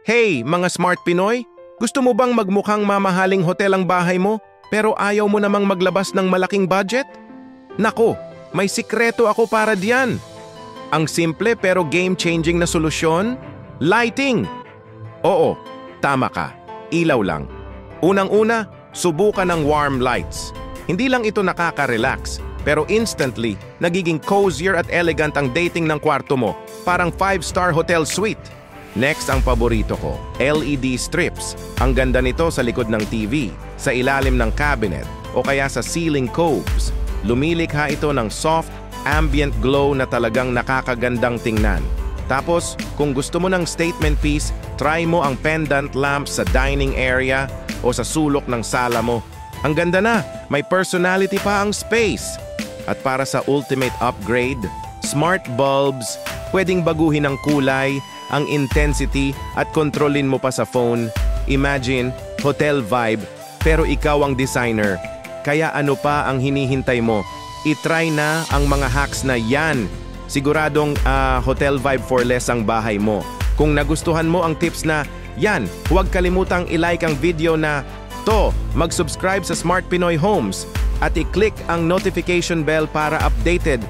Hey, mga smart Pinoy! Gusto mo bang magmukhang mamahaling hotel ang bahay mo pero ayaw mo namang maglabas ng malaking budget? Nako, may sikreto ako para diyan. Ang simple pero game-changing na solusyon? Lighting! Oo, tama ka. Ilaw lang. Unang-una, subukan ng warm lights. Hindi lang ito nakaka-relax, pero instantly, nagiging cozier at elegant ang dating ng kwarto mo, parang 5-star hotel suite. Next ang paborito ko, LED strips. Ang ganda nito sa likod ng TV, sa ilalim ng cabinet, o kaya sa ceiling coves. Lumilikha ito ng soft, ambient glow na talagang nakakagandang tingnan. Tapos, kung gusto mo ng statement piece, try mo ang pendant lamp sa dining area o sa sulok ng sala mo. Ang ganda na, may personality pa ang space. At para sa ultimate upgrade, smart bulbs, pwedeng baguhin ang kulay, ang intensity at kontrolin mo pa sa phone. Imagine, hotel vibe, pero ikaw ang designer. Kaya ano pa ang hinihintay mo? I-try na ang mga hacks na yan. Siguradong hotel vibe for less ang bahay mo. Kung nagustuhan mo ang tips na yan, huwag kalimutang i-like ang video na to, mag-subscribe sa Smart Pinoy Homes at i-click ang notification bell para updated